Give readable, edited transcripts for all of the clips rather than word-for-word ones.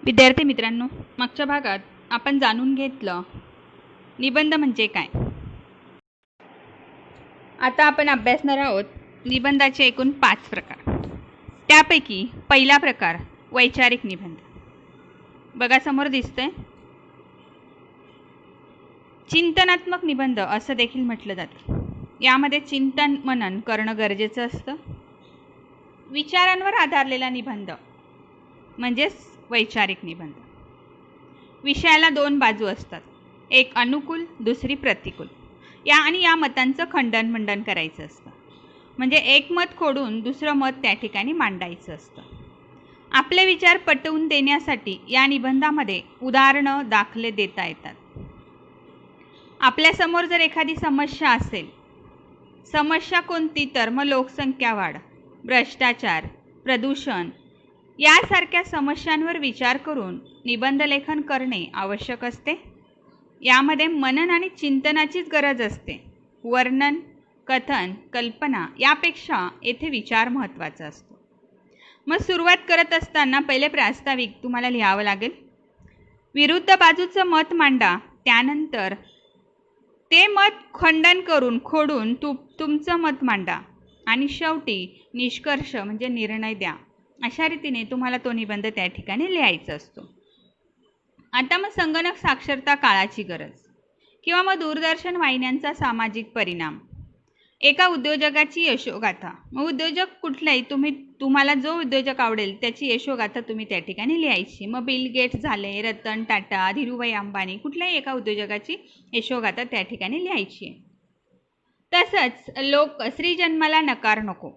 विद्यार्थी मित्रांनो, मागच्या भागात आपण जाणून घेतलं निबंध म्हणजे काय. आता आपण अभ्यासणार आहोत निबंधाचे एकूण 5 प्रकार. त्यापैकी पहिला प्रकार वैचारिक निबंध. बघा समोर दिसतंय. चिंतनात्मक निबंध असं देखील म्हटलं जातं. यामध्ये चिंतन मनन करणं गरजेचं असतं. विचारांवर आधारलेला निबंध म्हणजेच वैचारिक निबंध. विषयाला 2 बाजू असतात, एक अनुकूल दुसरी प्रतिकूल. या मतांचं खंडन मंडन करायचं असतं. म्हणजे एक मत खोडून दुसरं मत त्या ठिकाणी मांडायचं असतं. आपले विचार पटवून देण्यासाठी या निबंधामध्ये उदाहरणं दाखले देता येतात. आपल्यासमोर जर एखादी समस्या असेल, समस्या कोणती तर मग लोकसंख्या वाढ, भ्रष्टाचार, प्रदूषण यासारख्या समस्यांवर विचार करून निबंध लेखन करणे आवश्यक असते. यामध्ये मनन आणि चिंतनाचीच गरज असते. वर्णन, कथन, कल्पना यापेक्षा येथे विचार महत्त्वाचा असतो. मग सुरुवात करत असताना पहिले प्रास्ताविक तुम्हाला लिहावं लागेल. विरुद्ध बाजूचं मत मांडा, त्यानंतर ते मत खंडन करून खोडून तुमचं मत मांडा आणि शेवटी निष्कर्ष म्हणजे निर्णय द्या. अशा रीतीने तुम्हाला तो निबंध त्या ठिकाणी लिहायचा असतो. आता मग संगणक साक्षरता काळाची गरज किंवा मग दूरदर्शन वाहिन्यांचा सामाजिक परिणाम, एका उद्योजकाची यशोगाथा. मग उद्योजक कुठलाही तुम्हाला जो उद्योजक आवडेल त्याची यशोगाथा तुम्ही त्या ठिकाणी लिहायची. मग बिल गेट्स झाले, रतन टाटा, धीरूभाई अंबानी, कुठल्याही एका उद्योजकाची यशोगाथा त्या ठिकाणी लिहायची. तसंच स्त्री जन्माला नकार नको.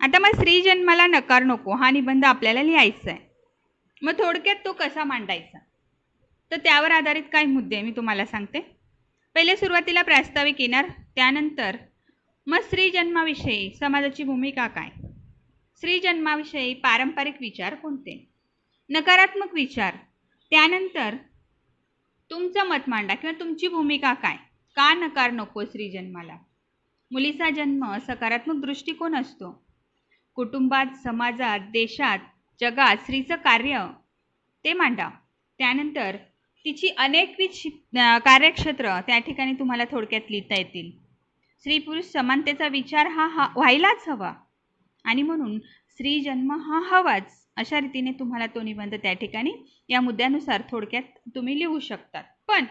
आता मग स्त्री जन्माला नकार नको हा निबंध आपल्याला लिहायचा आहे. मग थोडक्यात तो कसा मांडायचा, तर त्यावर आधारित काही मुद्दे मी तुम्हाला सांगते. पहिले सुरुवातीला प्रास्ताविक येणार, त्यानंतर मग स्त्री जन्माविषयी समाजाची भूमिका काय, स्त्री जन्माविषयी पारंपरिक विचार कोणते, नकारात्मक विचार, त्यानंतर तुमचं मत मांडा किंवा तुमची भूमिका काय, का नकार नको स्त्री जन्माला, मुलीचा जन्म सकारात्मक दृष्टिकोन असतो, कुटुंबात, समाजात, देशात, जगात स्त्रीचं कार्य ते मांडा. त्यानंतर तिची अनेकविध कार्यक्षेत्र त्या ठिकाणी तुम्हाला थोडक्यात लिहिता येतील. स्त्री पुरुष समानतेचा विचार हा व्हायलाच हवा आणि म्हणून स्त्री जन्म हा हवाच. अशा रीतीने तुम्हाला तो निबंध त्या ठिकाणी या मुद्द्यानुसार थोडक्यात तुम्ही लिहू शकतात. पण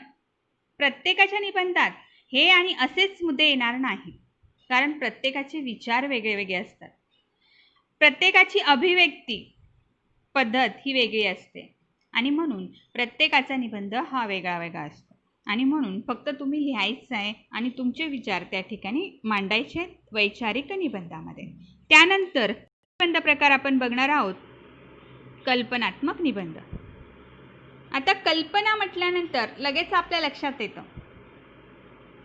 प्रत्येकाच्या निबंधात हे आणि असेच मुद्दे येणार नाही, कारण प्रत्येकाचे विचार वेगळे वेगळे असतात. प्रत्येकाची अभिव्यक्ती पद्धत ही वेगळी असते आणि म्हणून प्रत्येकाचा निबंध हा वेगळा वेगळा असतो. आणि म्हणून फक्त तुम्ही लिहायचं आहे आणि तुमचे विचार त्या ठिकाणी मांडायचे वैचारिक निबंधामध्ये. त्यानंतर निबंध प्रकार आपण बघणार आहोत कल्पनात्मक निबंध. आता कल्पना म्हटल्यानंतर लगेच आपल्या लक्षात येतं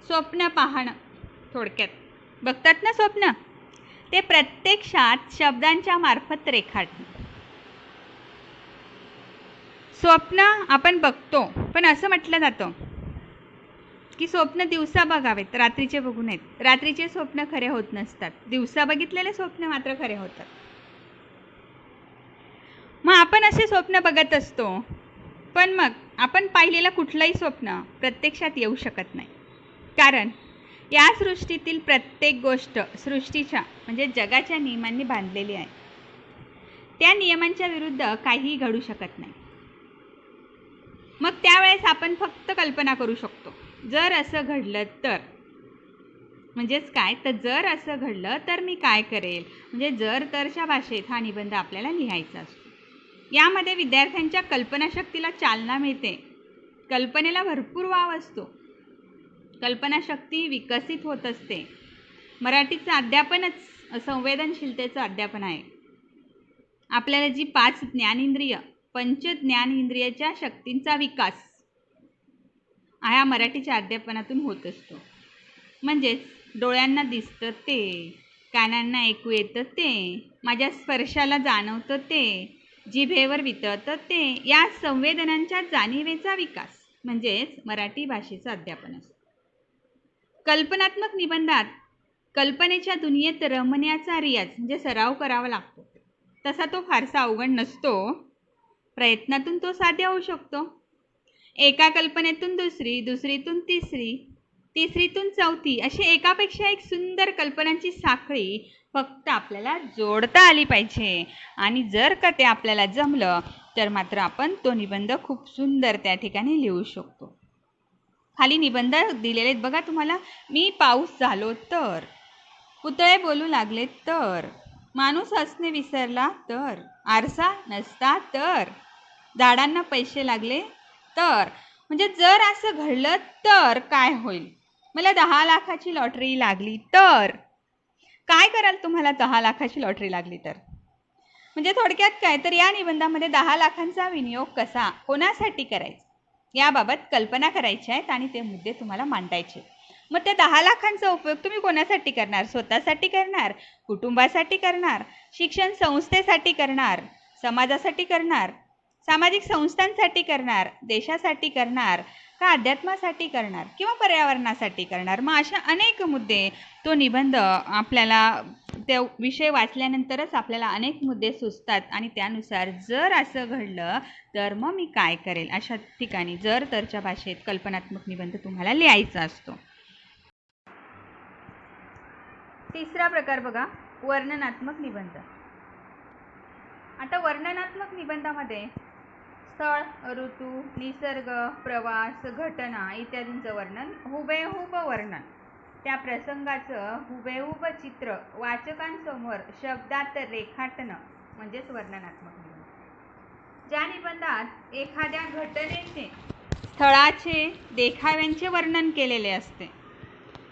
स्वप्न पाहणं. थोडक्यात बघतात ना स्वप्न, ते प्रत्यक्षात शब्दांच्या मार्फत रेखाटणे. स्वप्न आपण बघतो, पण असं म्हटलं जातं की स्वप्न दिवसा बघावेत, रात्रीचे बघू नयेत. रात्रीचे स्वप्न खरे होत नसतात, दिवसा बघितलेले स्वप्न मात्र खरे होतात. मग आपण असे स्वप्न बघत असतो, पण मग आपण पाहिलेलं कुठलंही स्वप्न प्रत्यक्षात येऊ शकत नाही. कारण या सृष्टीतील प्रत्येक गोष्ट सृष्टीच्या म्हणजे जगाच्या नियमांनी बांधलेली आहे. त्या नियमांच्या विरुद्ध काहीही घडू शकत नाही. मग त्यावेळेस आपण फक्त कल्पना करू शकतो, जर असं घडलं तर. म्हणजेच काय तर जर असं घडलं तर मी काय करेल, म्हणजे जर तरच्या भाषेत हा निबंध आपल्याला लिहायचा असतो. यामध्ये विद्यार्थ्यांच्या कल्पनाशक्तीला चालना मिळते. कल्पनेला भरपूर वाव असतो. कल्पनाशक्ती विकसित होत असते. मराठीचं अध्यापनच संवेदनशीलतेचं अध्यापन आहे. आपल्याला जी 5 ज्ञानेंद्रिय पंच ज्ञानेंद्रियाच्या शक्तींचा विकास हा मराठीच्या अध्यापनातून होत असतो. म्हणजेच डोळ्यांना दिसतं ते, कानांना ऐकू येतं ते, माझ्या स्पर्शाला जाणवतं ते, जिभेवर वितळतं ते, या संवेदनांच्या जाणीवेचा विकास म्हणजेच मराठी भाषेचं अध्यापन असतं. कल्पनात्मक निबंधात कल्पनेच्या दुनियेत रमण्याचा रियाज म्हणजे सराव करावा लागतो. तसा तो फारसा अवघड नसतो. प्रयत्नातून तो साध्य होऊ शकतो. एका कल्पनेतून दुसरी, दुसरीतून तिसरी, तिसरीतून चौथी, अशी एकापेक्षा एक सुंदर कल्पनांची साखळी फक्त आपल्याला जोडता आली पाहिजे. आणि जर का ते आपल्याला जमलं तर मात्र आपण तो निबंध खूप सुंदर त्या ठिकाणी लिहू शकतो. खाली निबंध दिलेले आहेत बघा तुम्हाला. मी पाऊस झालो तर, पुतळे बोलू लागले तर, माणूस हसणे विसरला तर, आरसा नसता तर, झाडांना पैसे लागले तर. म्हणजे जर असं घडलं तर काय होईल? मला 10 लाखाची लॉटरी लागली तर काय कराल? तुम्हाला 10 लाखाची लॉटरी लागली तर म्हणजे थोडक्यात काय तर या निबंधामध्ये 10 लाखांचा विनियोग कसा, कोणासाठी करायचा याबाबत कल्पना करायच्या आहेत आणि ते मुद्दे तुम्हाला मांडायचे. मग त्या 10 लाखांचा उपयोग तुम्ही कोणासाठी करणार? स्वतःसाठी करणार, कुटुंबासाठी करणार, शिक्षण संस्थेसाठी करणार, समाजासाठी करणार, सामाजिक संस्थांसाठी करणार, देशासाठी करणार का अध्यात्मासाठी करणार किंवा पर्यावरणासाठी करणार? मग अशा अनेक मुद्दे तो निबंध आपल्याला ते विषय वाचल्यानंतरच आपल्याला अनेक मुद्दे सुचतात आणि त्यानुसार जर असं घडलं तर मग मी काय करेल अशा ठिकाणी जर तरच्या भाषेत कल्पनात्मक निबंध तुम्हाला लिहायचा असतो. तिसरा प्रकार बघा, वर्णनात्मक निबंध. आता वर्णनात्मक निबंधामध्ये स्थळ, ऋतू, निसर्ग, प्रवास, घटना इत्यादींचं वर्णन, हुबेहूब वर्णन, त्या प्रसंगाचं हुबेहूब चित्र वाचकांसमोर शब्दात रेखाटणं म्हणजेच वर्णनात्मक निबंध. ज्या निबंधात एखाद्या घटनेचे, स्थळाचे, देखाव्यांचे वर्णन केलेले असते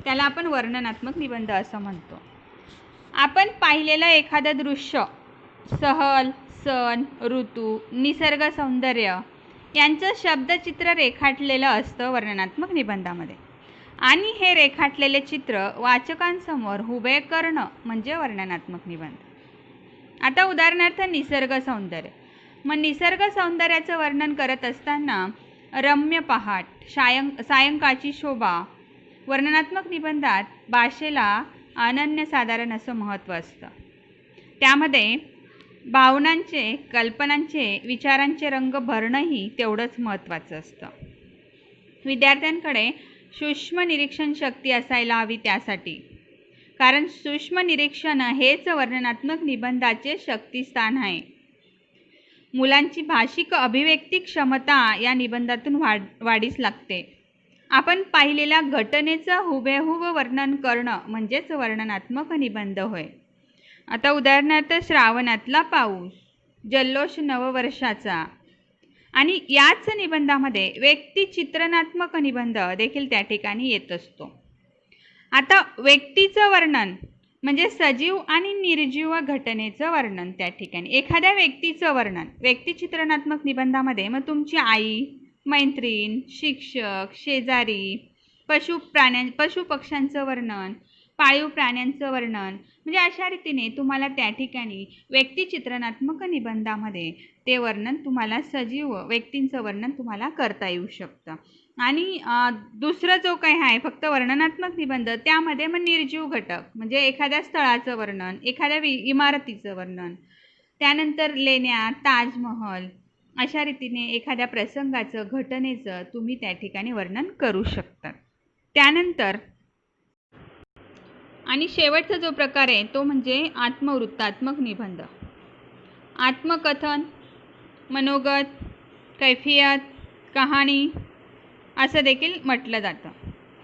त्याला आपण वर्णनात्मक निबंध असं म्हणतो. आपण पाहिलेलं एखादं दृश्य, सहल, सण, ऋतू, निसर्ग सौंदर्य यांचं शब्दचित्र रेखाटलेलं असतं वर्णनात्मक निबंधामध्ये आणि हे रेखाटलेले चित्र वाचकांसमोर हुबे करणं म्हणजे वर्णनात्मक निबंध. आता उदाहरणार्थ निसर्ग सौंदर्य. मग निसर्ग सौंदर्याचं वर्णन करत असताना रम्य पहाट, सायंकाळची शोभा, वर्णनात्मक निबंधात भाषेला अनन्यसाधारण असं महत्त्व असतं. त्यामध्ये भावनांचे, कल्पनांचे, विचारांचे रंग भरणंही तेवढंच महत्त्वाचं असतं. विद्यार्थ्यांकडे सूक्ष्म निरीक्षण शक्ती असायला हवी त्यासाठी, कारण सूक्ष्म निरीक्षण हेच वर्णनात्मक निबंधाचे शक्तिस्थान आहे. मुलांची भाषिक अभिव्यक्ती क्षमता या निबंधातून वाढीस लागते. आपण पाहिलेल्या घटनेचं हुबेहूब वर्णन करणं म्हणजेच वर्णनात्मक निबंध होय. आता उदाहरणार्थ श्रावणातला पाऊस, जल्लोष नववर्षाचा. आणि याच निबंधामध्ये व्यक्तिचित्रणात्मक निबंध देखील त्या ठिकाणी येत असतो. आता व्यक्तीचं वर्णन म्हणजे सजीव आणि निर्जीव घटनेचं वर्णन. त्या ठिकाणी एखाद्या व्यक्तीचं वर्णन व्यक्तिचित्रणात्मक निबंधामध्ये मग तुमची आई, मैत्रीण, शिक्षक, शेजारी, पशु पक्ष्यांचं वर्णन, पाळीव प्राण्यांचं वर्णन, म्हणजे अशा रीतीने तुम्हाला त्या ठिकाणी व्यक्तिचित्रणात्मक निबंधामध्ये ते वर्णन तुम्हाला सजीव व्यक्तींचं वर्णन तुम्हाला करता येऊ शकतं. आणि दुसरं जो काही आहे फक्त वर्णनात्मक निबंध त्यामध्ये मग निर्जीव घटक म्हणजे एखाद्या स्थळाचं वर्णन, एखाद्या इमारतीचं वर्णन, त्यानंतर लेण्या, ताजमहल, अशा रीतीने एखाद्या प्रसंगाचं, घटनेचं तुम्ही त्या ठिकाणी वर्णन करू शकता. त्यानंतर आणि शेवटचा जो प्रकार आहे तो म्हणजे आत्मवृत्तात्मक निबंध. आत्मकथन, मनोगत, कैफियत, कहाणी असं देखील म्हटलं जातं.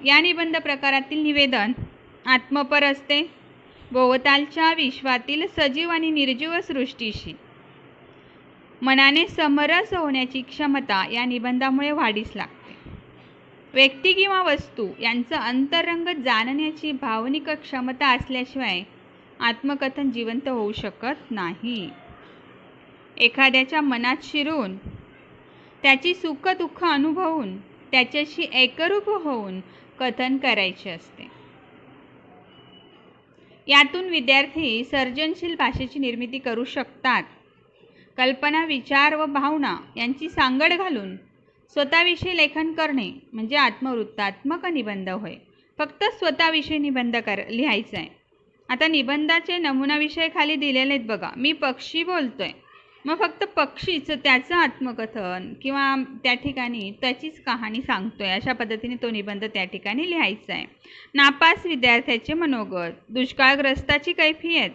या निबंध प्रकारातील निवेदन आत्मपर असते. भोवतालच्या विश्वातील सजीव आणि निर्जीव सृष्टीशी मनाने समरस होण्याची क्षमता या निबंधामुळे वाढीस लागते. व्यक्ती किंवा वस्तू यांचं अंतरंग जाणण्याची भावनिक क्षमता असल्याशिवाय आत्मकथन जिवंत होऊ शकत नाही. एखाद्याच्या मनात शिरून त्याची सुख दुःख अनुभवून त्याच्याशी एकरूप होऊन कथन करायचे असते. यातून विद्यार्थी सर्जनशील भाषेची निर्मिती करू शकतात. कल्पना, विचार व भावना यांची सांगड घालून स्वतःविषयी लेखन करणे म्हणजे आत्मवृत्तात्मक निबंध होय. फक्त स्वतःविषयी निबंध लिहायचा आहे. आता निबंधाचे नमुना विषय खाली दिलेले आहेत बघा. मी पक्षी बोलतोय मग फक्त पक्षीच त्याचं आत्मकथन किंवा त्या ठिकाणी त्याचीच कहाणी सांगतोय अशा पद्धतीने तो निबंध त्या ठिकाणी लिहायचा आहे. नापास विद्यार्थ्याचे मनोगत, दुष्काळग्रस्ताची कैफियत,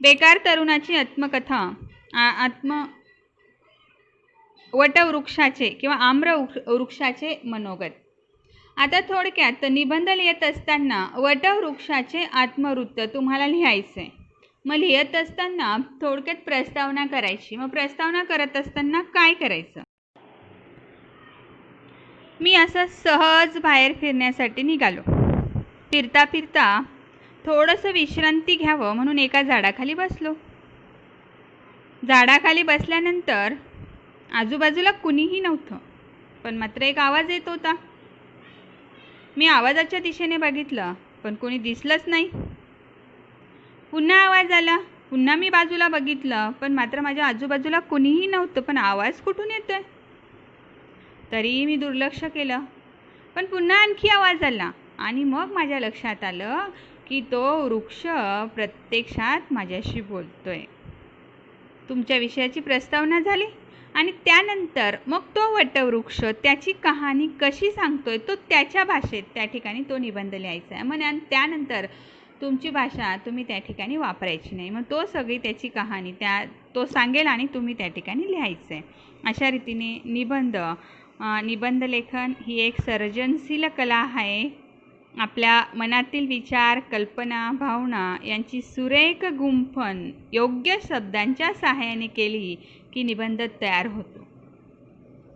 बेकार तरुणाची आत्मकथा, वटवृक्षाचे किंवा आम्र वृक्षाचे मनोगत. आता थोडक्यात निबंध लिहित असताना वटवृक्षाचे आत्मवृत्त तुम्हाला लिहायचं आहे. मग लिहित असताना थोडक्यात प्रस्तावना करायची. मग प्रस्तावना करत असताना काय करायचं? मी असं सहज बाहेर फिरण्यासाठी निघालो. फिरता फिरता थोडंसं विश्रांती घ्यावं म्हणून एका झाडाखाली बसलो. झाडाखाली बसल्यानंतर आजूबाजूला कुणीही नव्हतं, पण मात्र एक आवाज येत होता. मी आवाजाच्या दिशेने बघितलं, पण कोणी दिसलंच नाही. पुन्हा आवाज आला. पुन्हा मी बाजूला बघितलं, पण मात्र माझ्या आजूबाजूला कुणीही नव्हतं, पण आवाज कुठून येतोय? तरीही मी दुर्लक्ष केलं. पण पुन्हा आणखी आवाज आला आणि मग माझ्या लक्षात आलं की तो वृक्ष प्रत्यक्षात माझ्याशी बोलतोय. तुमच्या विषयाची प्रस्तावना झाली आणि त्यानंतर मग तो वटवृक्ष त्याची कहाणी कशी सांगतोय तो त्याच्या भाषेत त्या ठिकाणी तो निबंध लिहायचा आहे. मग त्यानंतर तुमची भाषा तुम्ही त्या ठिकाणी वापरायची नाही. मग तो सगळी त्याची कहाणी तो सांगेल आणि तुम्ही त्या ठिकाणी लिहायचं आहे. अशा रीतीने निबंध लेखन ही एक सर्जनशील कला आहे. आपल्या मनातील विचार, कल्पना, भावना यांची सुरेख गुंफण योग्य शब्दांच्या सहाय्याने केली की निबंध तयार होतो.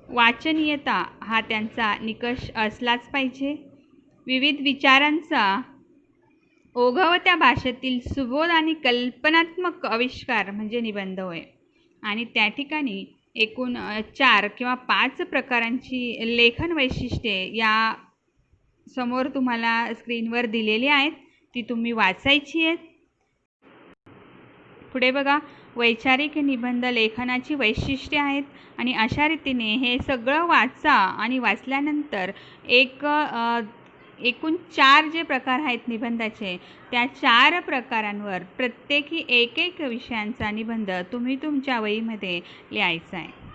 वाचनीयता हा त्यांचा निकष असलाच पाहिजे. विविध विचारांचा ओघवत्या भाषेतील सुबोध आणि कल्पनात्मक आविष्कार म्हणजे निबंध होय. आणि त्या ठिकाणी एकूण 4 किंवा 5 प्रकारांची लेखन वैशिष्ट्ये या समोर तुम्हाला स्क्रीनवर दिलेली आहेत, ती तुम्ही वाचायची आहेत. पुढे बघा, वैचारिक निबंध लेखनाची वैशिष्ट्ये आहेत आणि अशा रीतीने हे सगळं वाचा आणि वाचल्यानंतर एकूण 4 जे प्रकार आहेत निबंधाचे, त्या 4 प्रकारांवर प्रत्येकी एक विषयांचा निबंध तुम्ही तुमच्या वहीमध्ये लिहायचा आहे.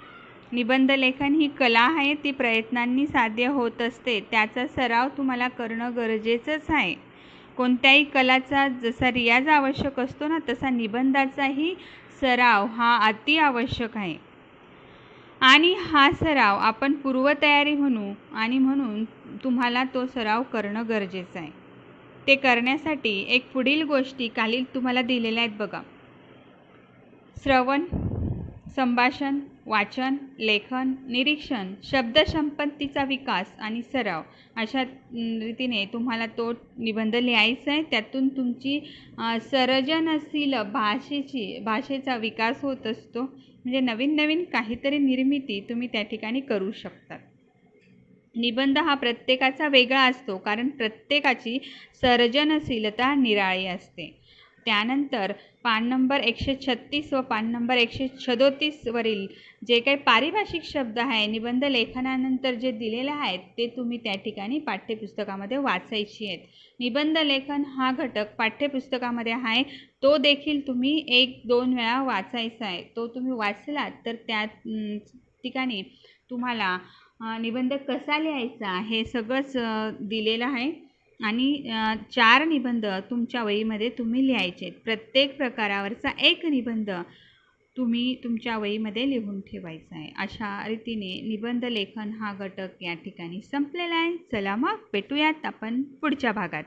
निबंध लेखन ही कला आहे, ती प्रयत्नांनी साध्य होत असते. त्याचा सराव तुम्हाला करणं गरजेचंच आहे. कोणत्याही कलाचा जसा रियाज आवश्यक असतो ना, तसा निबंधाचाही सराव हा अति आवश्यक आहे. आणि हा सराव आपण पूर्वतयारी म्हणून तुम्हाला तो सराव करणं गरजेचं आहे. ते करण्यासाठी एक पुढील गोष्टी खालील तुम्हाला दिलेल्या आहेत बघा. श्रवण, संभाषण, वाचन, लेखन, निरीक्षण, शब्दसंपत्तीचा विकास आणि सराव अशा रीतीने तुम्हाला तो निबंध लिहायचा आहे. त्यातून तुमची सर्जनशील भाषेचा विकास होत असतो. म्हणजे नवीन काहीतरी निर्मिती तुम्ही त्या ठिकाणी करू शकता. निबंध हा प्रत्येकाचा वेगळा असतो, कारण प्रत्येकाची सर्जनशीलता निराळी असते. त्यानंतर पान नंबर 136 व पान नंबर 137 वरील जे काही पारिभाषिक शब्द आहे निबंध लेखनानंतर जे दिलेले आहेत ते तुम्ही त्या ठिकाणी पाठ्यपुस्तकामध्ये वाचायची आहेत. निबंध लेखन हा घटक पाठ्यपुस्तकामध्ये आहे, तो देखील तुम्ही 1-2 वेळा वाचायचा आहे. तो तुम्ही वाचलात तर त्या ठिकाणी तुम्हाला निबंध कसा लिहायचा हे सगळंच दिलेलं आहे. आणि 4 निबंध तुमच्या वहीमध्ये तुम्ही लिहायचे आहेत. प्रत्येक प्रकारावरचा एक निबंध तुम्ही तुमच्या वहीमध्ये लिहून ठेवायचा आहे. अशा रीतीने निबंध लेखन हा घटक या ठिकाणी संपलेला आहे. चला मग भेटूयात आपण पुढच्या भागात.